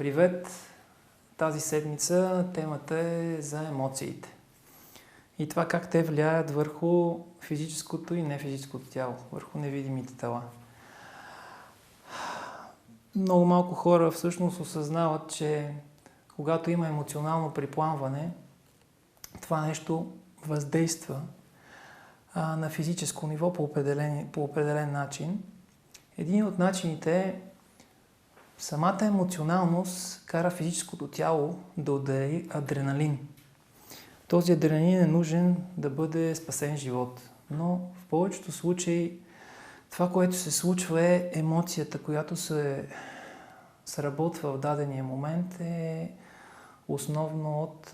Привет! Тази седмица темата е за емоциите и това как те влияят върху физическото и нефизическото тяло, върху невидимите тела. Много малко хора всъщност осъзнават, че когато има емоционално припламване, това нещо въздейства на физическо ниво по определен начин. Един от начините е самата емоционалност кара физическото тяло да отдели адреналин. Този адреналин е нужен да бъде спасен живот. Но в повечето случаи това, което се случва е емоцията, която се сработва в дадения момент е основно от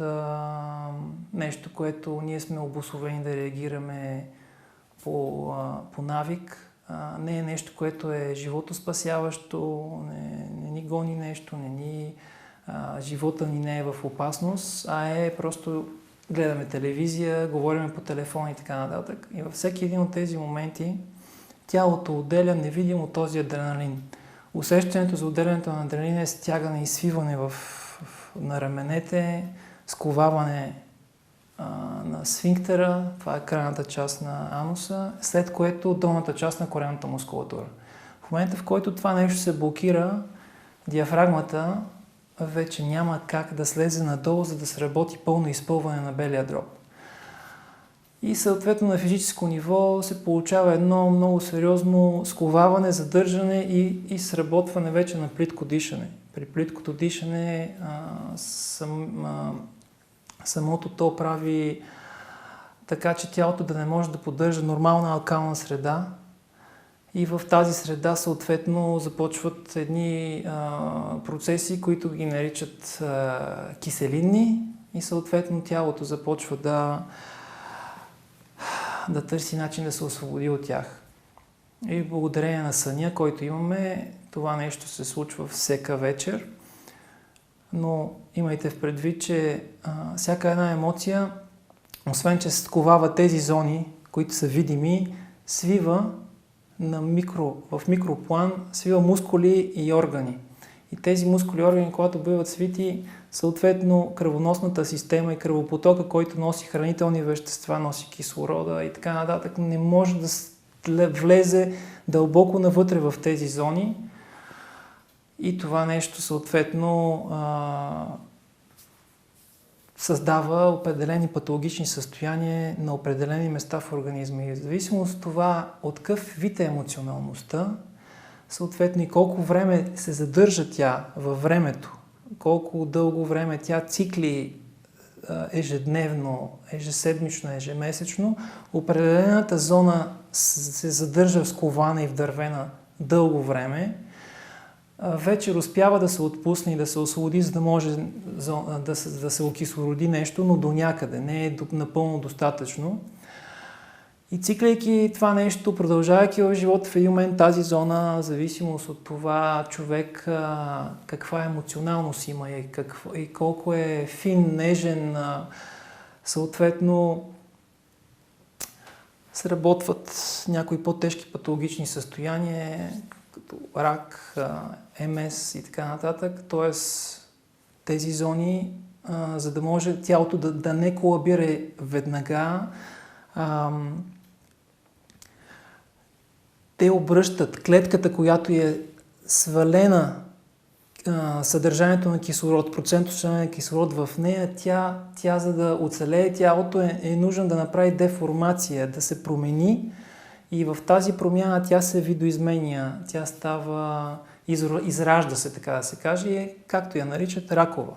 нещо, което ние сме обусловени да реагираме по навик. Не е нещо, което е животоспасяващо, не ни гони нещо, живота ни не е в опасност, а е просто гледаме телевизия, говорим по телефон и така нататък. И във всеки един от тези моменти тялото отделя невидимо този адреналин. Усещането за отделянето на адреналин е стягане и свиване на раменете, сковаване на сфинктера, това е крайната част на ануса, след което долната част на коремната мускулатура. В момента, в който това нещо се блокира, диафрагмата вече няма как да слезе надолу, за да сработи пълно изпълване на белия дроб. И съответно на физическо ниво се получава едно много сериозно сковаване, задържане и сработване вече на плитко дишане. При плиткото дишане самото то прави така, че тялото да не може да поддържа нормална алкална среда и в тази среда съответно започват едни процеси, които ги наричат киселинни и съответно тялото започва да търси начин да се освободи от тях. И благодарение на съня, който имаме, това нещо се случва всека вечер. Но имайте в предвид, че всяка една емоция, освен че сковава тези зони, които са видими, свива в микроплан, свива мускули и органи. И тези мускули и органи, когато биват свити, съответно кръвоносната система и кръвопотока, който носи хранителни вещества, носи кислорода и така нататък, не може да влезе дълбоко навътре в тези зони. И това нещо съответно създава определени патологични състояния на определени места в организма. И в зависимост от това от какъв вид е емоционалността, съответно и колко време се задържа тя във времето, колко дълго време тя цикли ежедневно, ежеседмично, ежемесечно, определената зона се задържа скована и вдървена дълго време, вечер успява да се отпусне и да се освободи, за да може да се окислороди нещо, но до някъде, не е напълно достатъчно. И циклейки това нещо, продължавайки в живота, в един момент тази зона, в зависимост от това човек каква емоционалност има и колко е фин, нежен, съответно сработват някои по-тежки патологични състояния, като рак, МС и така нататък. Тоест тези зони, за да може тялото да не колабира веднага, те обръщат клетката, която е свалена съдържанието на кислород, процентно съдържание на кислород в нея, тя за да оцелее тялото е нужно да направи деформация, да се промени и в тази промяна тя се видоизменя, тя става, изражда се, така да се каже, и както я наричат, ракова.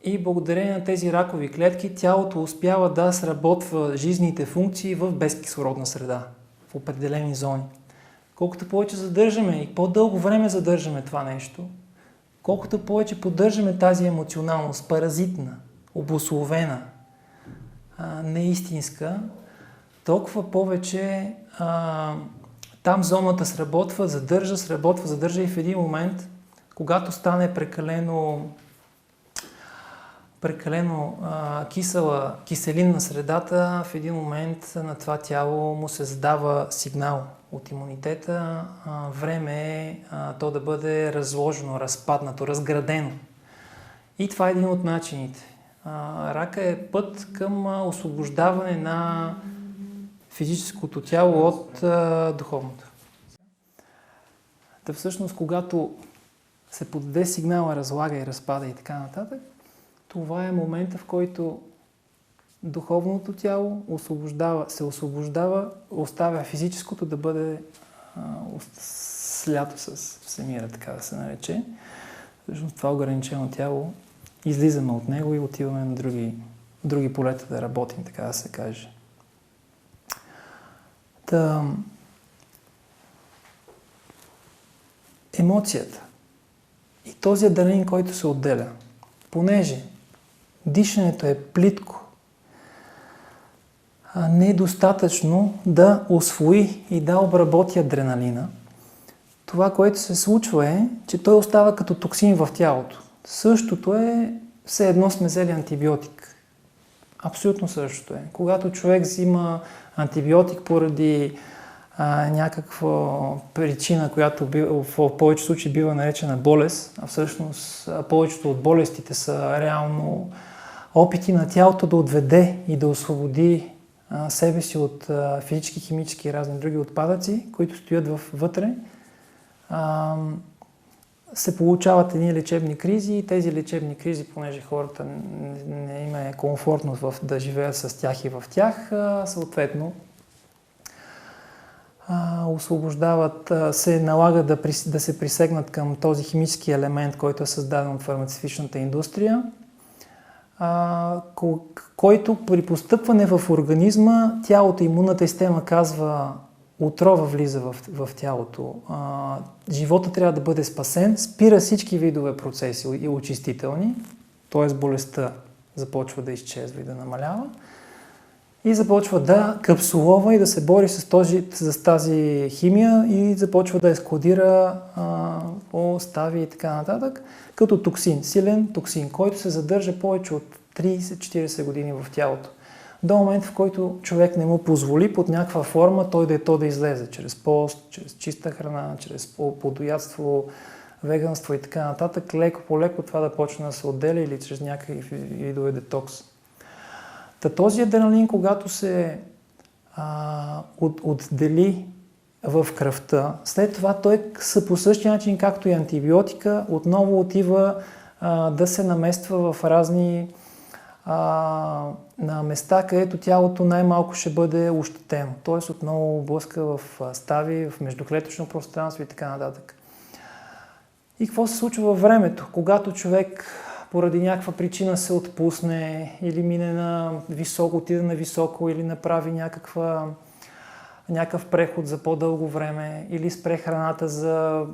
И благодарение на тези ракови клетки тялото успява да сработва жизнените функции в безкислородна среда, в определени зони. Колкото повече задържаме и по-дълго време задържаме това нещо, колкото повече поддържаме тази емоционалност, паразитна, обусловена, неистинска, толкова повече там зоната сработва, задържа и в един момент, когато стане прекалено прекалено киселинна средата, в един момент на това тяло му се задава сигнал от имунитета. Време е то да бъде разложено, разпаднато, разградено. И това е един от начините. Рака е път към освобождаване на физическото тяло от духовното. Та всъщност, когато се подаде сигнала, разлага и разпада и така нататък, това е момента, в който духовното тяло се освобождава, оставя физическото да бъде слято с всемира, така да се нарече. Всъщност това ограничено тяло, излизаме от него и отиваме на други полета да работим, така да се каже. Емоцията и този адреналин, който се отделя, понеже дишането е плитко, не е достатъчно да усвои и да обработи адреналина. Това, което се случва е, че той остава като токсин в тялото. Същото е, все едно сме взели антибиотик. Абсолютно същото е. Когато човек взима антибиотик поради някаква причина, която в повече случаи бива наречена болест, а всъщност повечето от болестите са реално опити на тялото да отведе и да освободи себе си от физически, химически и разни други отпадъци, които стоят вътре, се получават едни лечебни кризи и тези лечебни кризи, понеже хората не им е комфортно да живеят с тях и в тях, съответно освобождават, се налага да се присегнат към този химически елемент, който е създаден от фармацевтичната индустрия, който при постъпване в организма, тялото, имунната система казва, отрова влиза в тялото. Живота трябва да бъде спасен, спира всички видове процеси и очистителни, т.е. болестта започва да изчезва и да намалява и започва да капсулова и да се бори с тази химия и започва да ескладира стави и така нататък, като токсин, силен токсин, който се задържа повече от 30-40 години в тялото. До момента, в който човек не му позволи под някаква форма да излезе, чрез пост, чрез чиста храна, чрез плодоядство, веганство и така нататък, леко по леко това да почне да се отделя или чрез някакви видове детокс. Този адреналин, когато се отдели в кръвта, след това той по същия начин, както и антибиотика, отново отива да се намества в разни на места, където тялото най-малко ще бъде ощетено. Т.е. отново блъска в стави, в междуклетъчно пространство и така нататък. И какво се случва във времето? Когато човек поради някаква причина се отпусне или мине на високо, отиде на високо или направи някакъв преход за по-дълго време или спре храната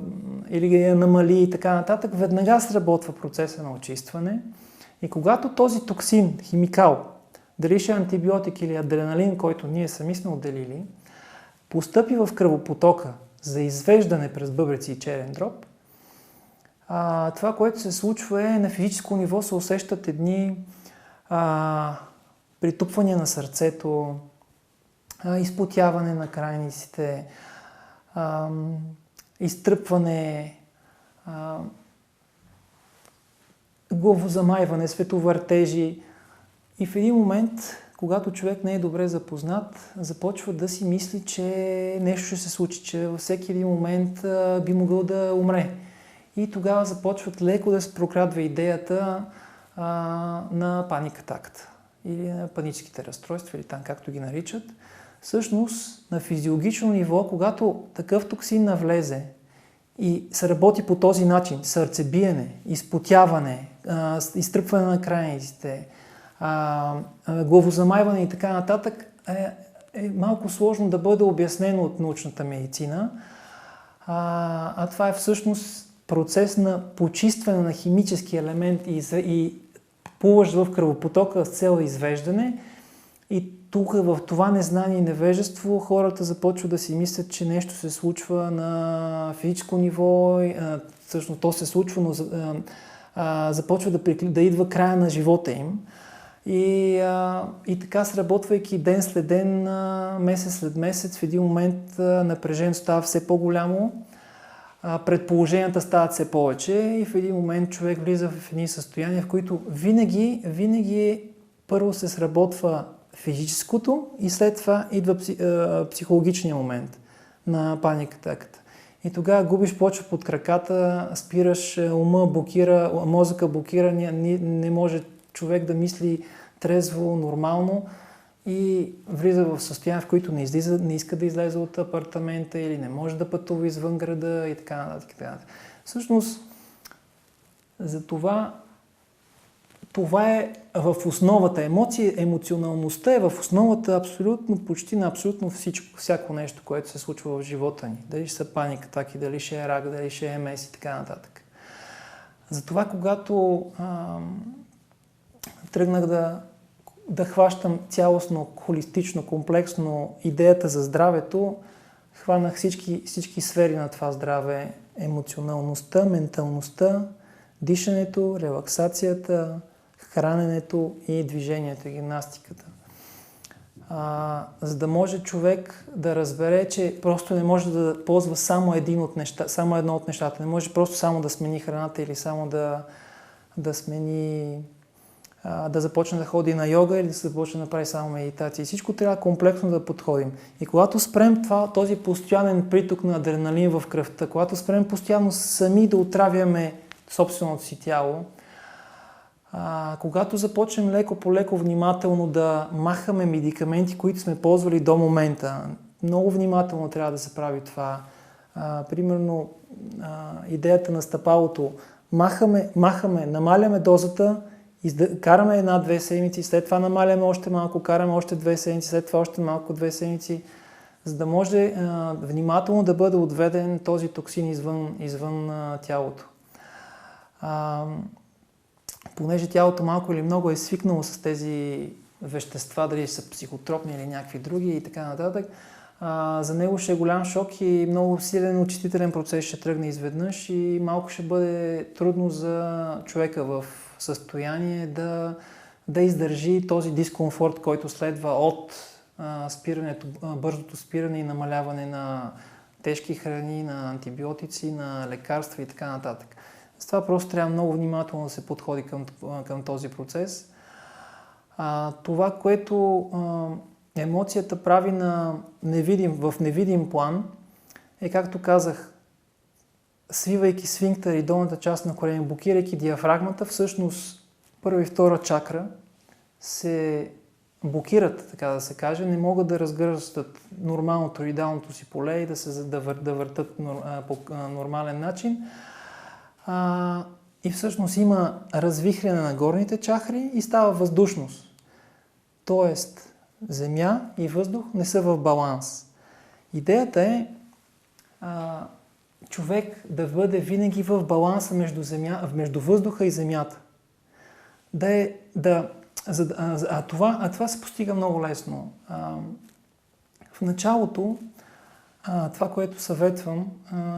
или я намали и така нататък, веднага сработва процеса на очистване. И когато този токсин, химикал, дали ще е антибиотик или адреналин, който ние сами сме отделили, постъпи в кръвопотока за извеждане през бъбреци и черен дроб, това, което се случва е на физическо ниво се усещат едни притупвания на сърцето, изпотяване на крайниците, изтръпване, главозамайване, световъртежи. И в един момент, когато човек не е добре запознат, започва да си мисли, че нещо ще се случи, че във всеки един момент би могъл да умре. И тогава започват леко да се прокрадва идеята на паник-атаката или на паническите разстройства, или там както ги наричат. Всъщност, на физиологично ниво, когато такъв токсин навлезе и се работи по този начин, сърцебиене, изпотяване, изтръпване на крайниците, главозамайване и така нататък, е малко сложно да бъде обяснено от научната медицина. Това е всъщност процес на почистване на химически елемент и плуващ в кръвопотока с цел извеждане. И тук в това незнание и невежество хората започват да си мислят, че нещо се случва на физическо ниво. Всъщност то се случва, но започва да идва края на живота им. И така, сработвайки ден след ден, месец след месец, в един момент напрежението става все по-голямо, предположенията стават все повече и в един момент човек влиза в едни състояния, в които винаги първо се сработва физическото и след това идва психологичния момент на паниката. И тогава губиш почва под краката, спираш, ума блокира, мозъка блокира, не може човек да мисли трезво, нормално и влиза в състояние, в които не иска да излезе от апартамента или не може да пътува извън града и така нататък. Всъщност, за това е в основата. Емоционалността е в основата почти на абсолютно всяко нещо, което се случва в живота ни. Дали ще са паника атаки, дали ще е рак, дали ще е МС и така нататък. Затова, когато тръгнах да хващам цялостно, холистично, комплексно идеята за здравето, хванах всички сфери на това здраве. Емоционалността, менталността, дишането, релаксацията, храненето и движението, гимнастиката. За да може човек да разбере, че просто не може да ползва само едно от нещата. Не може просто само да смени храната или само да започне да ходи на йога или да започне да прави само медитация. Всичко трябва комплексно да подходим. И когато спрем този постоянен приток на адреналин в кръвта, когато спрем постоянно сами да отравяме собственото си тяло, когато започнем леко по леко внимателно да махаме медикаменти, които сме ползвали до момента, много внимателно трябва да се прави това. Примерно идеята на стъпалото. Махаме, намаляме дозата, караме 1-2 седмици, след това намаляме още малко, караме още 2 седмици, след това още малко 2 седмици, за да може внимателно да бъде отведен този токсин извън тялото. Понеже тялото малко или много е свикнало с тези вещества, дали са психотропни или някакви други и така нататък, за него ще е голям шок и много силен очистителен процес ще тръгне изведнъж и малко ще бъде трудно за човека в състояние да издържи този дискомфорт, който следва от бързото спиране и намаляване на тежки храни, на антибиотици, на лекарства и така нататък. С това просто трябва много внимателно да се подходи към този процес. Това, което емоцията прави в невидим план, е, както казах, свивайки сфинктър и долната част на корема, блокирайки диафрагмата, всъщност първа и втора чакра се блокират, така да се каже, не могат да разгръщат нормалното, идеалното си поле и да въртат по нормален начин. И всъщност има развихряне на горните чакри и става въздушност. Тоест, земя и въздух не са в баланс. Идеята е човек да бъде винаги в баланса между въздуха и земята. Това се постига много лесно. В началото това, което съветвам,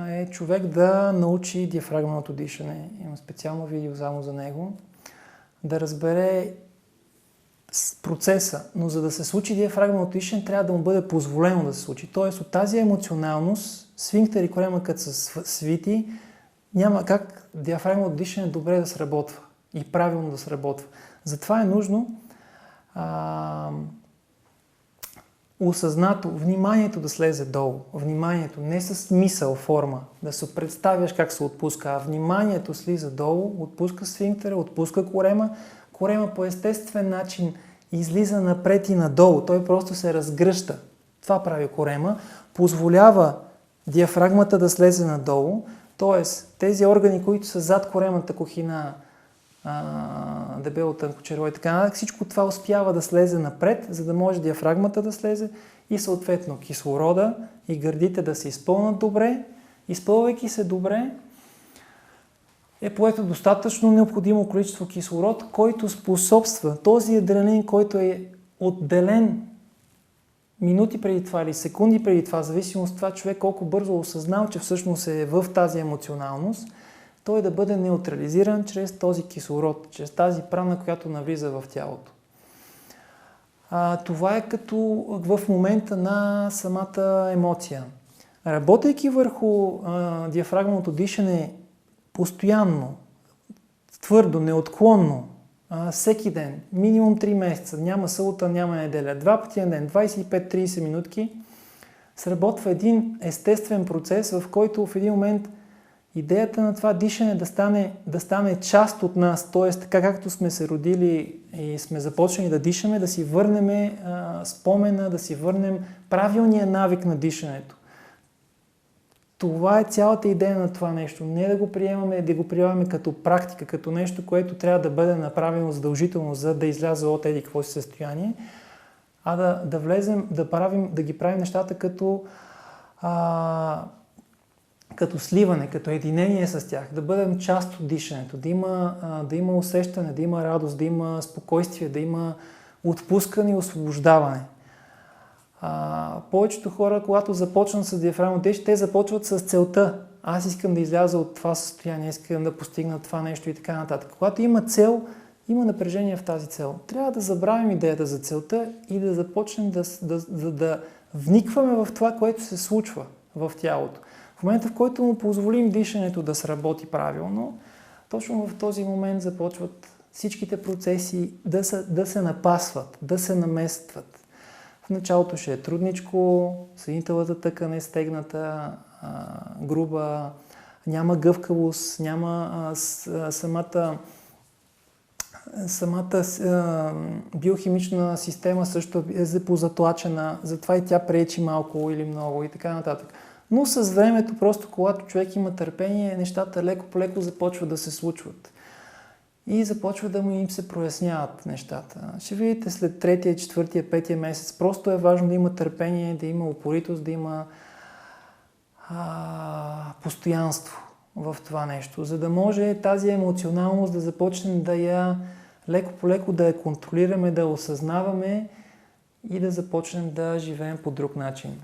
е човек да научи диафрагмалното дишане. Имам специално видео само за него. Да разбере процеса, но за да се случи диафрагмалното дишане, трябва да му бъде позволено да се случи. Тоест от тази емоционалност, сфинктър и корема като са свити, няма как диафрагмалното дишане добре да сработва и правилно да сработва. Затова е нужно осъзнато вниманието да слезе долу. Вниманието не с мисъл, форма, да се представяш как се отпуска, а вниманието слиза долу, отпуска сфинктъра, отпуска корема. Корема по естествен начин излиза напред и надолу. Той просто се разгръща. Това прави корема. Позволява диафрагмата да слезе надолу. Тоест, тези органи, които са зад коремната кухина, дебело, тънкочерво и така нататък, всичко това успява да слезе напред, за да може диафрагмата да слезе и съответно кислорода и гърдите да се изпълнат добре. Изпълвайки се добре, е поето достатъчно необходимо количество кислород, който способства този адреналин, който е отделен минути преди това или секунди преди това, в зависимост от това човек колко бързо осъзнал, че всъщност е в тази емоционалност, той да бъде неутрализиран чрез този кислород, чрез тази прана, която навлиза в тялото. Това е като в момента на самата емоция. Работейки върху диафрагмалното дишане постоянно, твърдо, неотклонно, всеки ден, минимум 3 месеца, няма събота, няма неделя, 2 пъти на ден, 25-30 минутки, сработва един естествен процес, в който в един момент идеята на това дишане да стане част от нас, т.е. така както сме се родили и сме започнали да дишаме, да си върнем спомена, да си върнем правилния навик на дишането. Това е цялата идея на това нещо. Не да го приемаме като практика, като нещо, което трябва да бъде направено задължително, за да изляза от еди какво си състояние, а да влезем, да ги правим нещата като сливане, като единение с тях, да бъдем част от дишането, да има усещане, да има радост, да има спокойствие, да има отпускане и освобождаване. Повечето хора, когато започнат с диафрагмално дишане, те започват с целта. Аз искам да изляза от това състояние, искам да постигна това нещо и така нататък. Когато има цел, има напрежение в тази цел. Трябва да забравим идеята за целта и да започнем да вникваме в това, което се случва в тялото. В момента, в който му позволим дишането да сработи правилно, точно в този момент започват всичките процеси да се напасват, да се наместват. В началото ще е трудничко, съединителната тъкан е стегната, груба, няма гъвкавост, няма самата биохимична система също е позатлачена, затова и тя пречи малко или много и така нататък. Но с времето, просто когато човек има търпение, нещата леко по леко започват да се случват. И започва да им се проясняват нещата. Ще видите след 3-я, 4-я, 5-я месец. Просто е важно да има търпение, да има упоритост, да има постоянство в това нещо, за да може тази емоционалност да започнем да я леко по леко да я контролираме, да я осъзнаваме и да започнем да живеем по друг начин.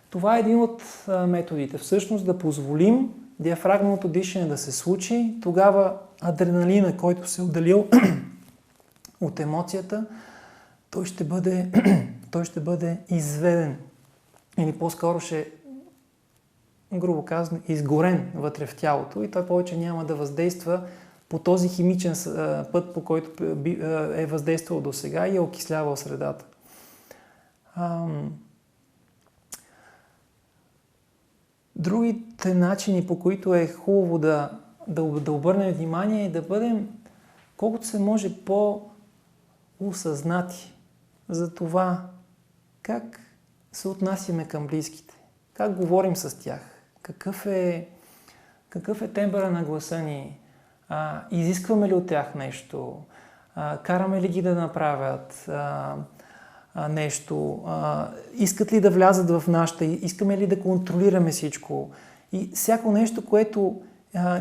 Това е един от методите. Всъщност да позволим диафрагмалното дишане да се случи, тогава адреналина, който се е отделил от емоцията, той ще бъде изведен. Или по-скоро ще, грубо казано, изгорен вътре в тялото и той повече няма да въздейства по този химичен път, по който е въздействал до сега и е окислявал средата. Другите начини, по които е хубаво да обърнем внимание и да бъдем колкото се може по-осъзнати за това как се отнасяме към близките, как говорим с тях, какъв е тембъра на гласа ни, изискваме ли от тях нещо, караме ли ги да направят нещо, искат ли да влязат в нашата, искаме ли да контролираме всичко и всяко нещо, което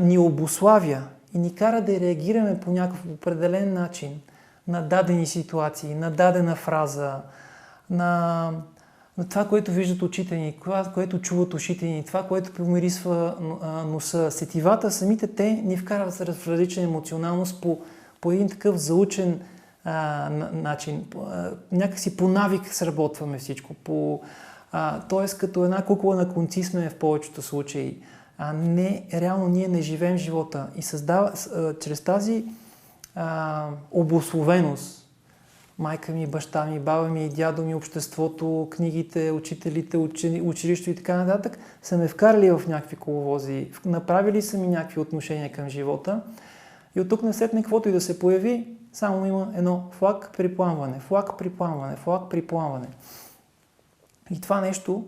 ни обуславя и ни кара да реагираме по някакъв определен начин на дадени ситуации, на дадена фраза, на това, което виждат очите ни, което чуват ушите ни, това, което помирисва носа. Сетивата, самите те ни вкарват в различна емоционалност по един такъв заучен начин. Някакси по навик сработваме всичко. Тоест като една кукла на конци сме в повечето случаи. Реално ние не живеем живота. И чрез тази обусловеност, майка ми, баща ми, баба ми, дядо ми, обществото, книгите, учителите, училището и така нататък, са ме вкарали в някакви коловози, направили са ми някакви отношения към живота. И от тук насетне, каквото и да се появи, само има едно флаг припламване, флаг припламване, флаг припламване. И това нещо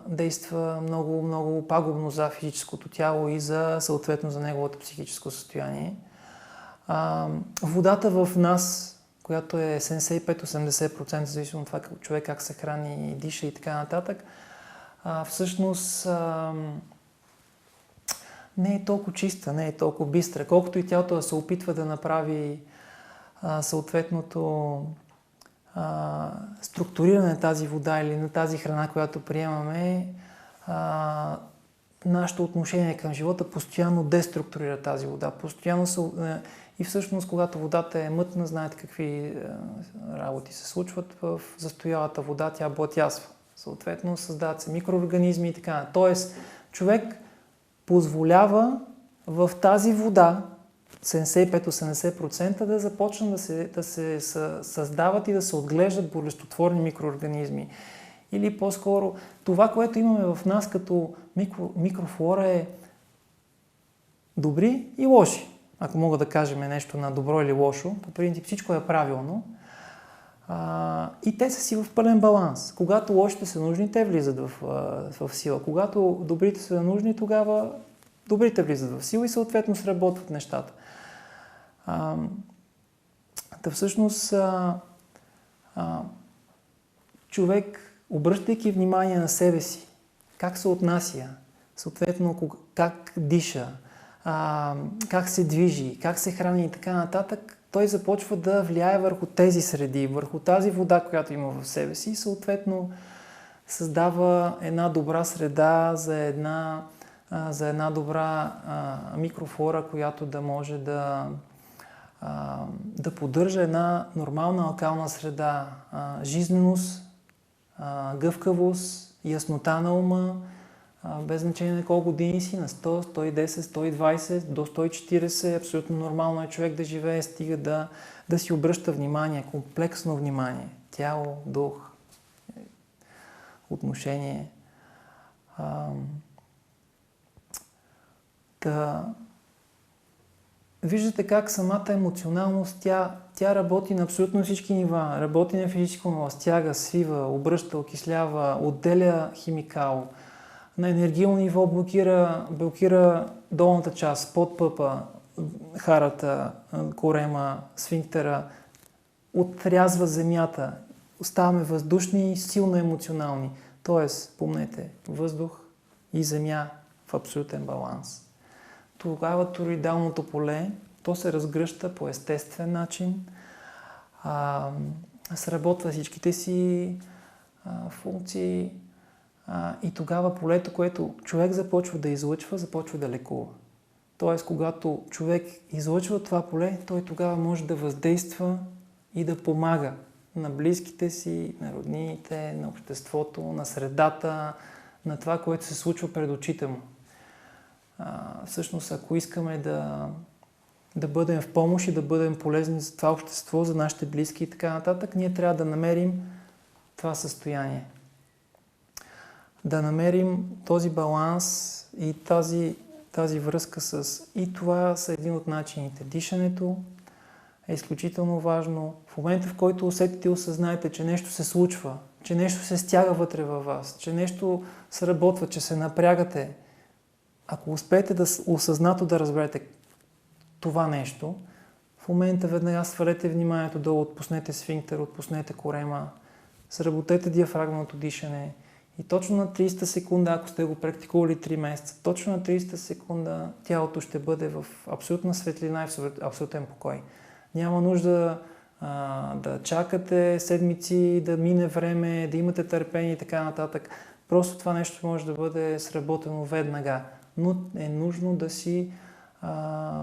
действа много, много пагубно за физическото тяло и съответно за неговото психическо състояние. Водата в нас, която е 75-80%, зависимо от това човек как се храни, диша и така нататък, всъщност не е толкова чиста, не е толкова бистра, колкото и тялото да се опитва да направи съответното структуриране на тази вода или на тази храна, която приемаме, нашето отношение към живота постоянно деструктурира тази вода. Постоянно и всъщност, когато водата е мътна, знаете какви работи се случват в застоялата вода, тя блатясва. Съответно, създават се микроорганизми и така. Тоест, човек позволява в тази вода 75-80% да започнат да се създават и да се отглеждат болестотворни микроорганизми. Или по-скоро това, което имаме в нас като микрофлора е добри и лоши. Ако мога да кажем нещо на добро или лошо, по принцип всичко е правилно. И те са си в пълен баланс. Когато лошите са нужни, те влизат в сила. Когато добрите са нужни, тогава добрите влизат в сила и съответно сработват нещата. Всъщност човек, обръщайки внимание на себе си, как се отнася, съответно как диша, как се движи, как се храни и така нататък, той започва да влияе върху тези среди, върху тази вода, която има в себе си и съответно създава една добра среда за една добра микрофлора, която да може да поддържа една нормална алкална среда, жизненост, гъвкавост, яснота на ума, без значение на колко години си, на 100, 110, 120, до 140, абсолютно нормално е човек да живее, стига да си обръща внимание, комплексно внимание, тяло, дух, отношение. Виждате как самата емоционалност, тя работи на абсолютно всички нива. Работи на физическо ниво, стяга, свива, обръща, окислява, отделя химикал. На енергийно ниво блокира долната част, подпъпа, харата, корема, сфинктера, отрязва земята. Оставаме въздушни и силно емоционални. Тоест, помнете, въздух и земя в абсолютен баланс. Тогава тороидалното поле, то се разгръща по естествен начин, сработва всичките си функции и тогава полето, което човек започва да излъчва, започва да лекува. Тоест, когато човек излъчва това поле, той тогава може да въздейства и да помага на близките си, на роднините, на обществото, на средата, на това, което се случва пред очите му. Всъщност, ако искаме да бъдем в помощ и да бъдем полезни за това общество, за нашите близки и така нататък, ние трябва да намерим това състояние. Да намерим този баланс и тази връзка с... И това са един от начините. Дишането е изключително важно. В момента, в който усетите и осъзнаете, че нещо се случва, че нещо се стяга вътре във вас, че нещо сработва, че се напрягате, ако успеете да осъзнато да разберете това нещо, в момента веднага свалете вниманието долу, отпуснете сфинктер, отпуснете корема, сработете диафрагмалното дишане и точно на 30 секунда, ако сте го практикували 3 месеца, точно на 30 секунда тялото ще бъде в абсолютна светлина и в абсолютен покой. Няма нужда да чакате седмици, да мине време, да имате търпение и така нататък. Просто това нещо може да бъде сработено веднага. Но е нужно да си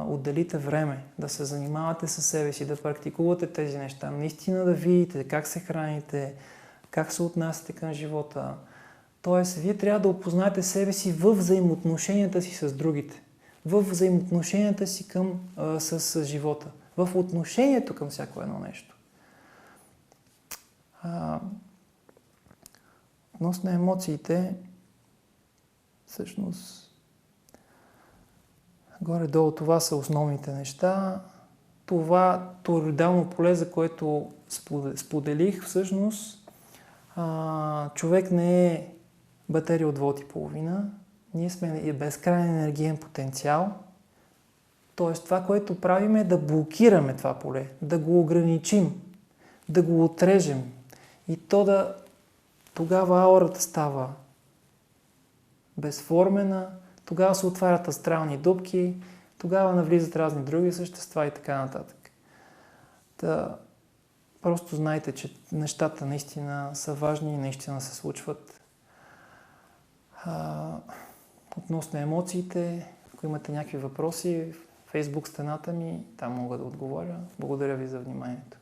отделите време, да се занимавате със себе си, да практикувате тези неща, наистина да видите как се храните, как се отнасяте към живота. Тоест, вие трябва да опознаете себе си в взаимоотношенията си с другите, в взаимоотношенията си с живота, в отношението към всяко едно нещо. Относно емоциите, всъщност, горе-долу това са основните неща. Това тороидално поле, за което споделих, всъщност, човек не е батерия от волт и половина. Ние сме безкрайен енергиен потенциал. Тоест това, което правим е да блокираме това поле, да го ограничим, да го отрежем. И тогава аурата става безформена, тогава се отварят астрални дупки, тогава навлизат разни други същества и така нататък. Просто знайте, че нещата наистина са важни и наистина се случват. относно емоциите. Ако имате някакви въпроси, в Facebook стената ми, там мога да отговоря. Благодаря ви за вниманието.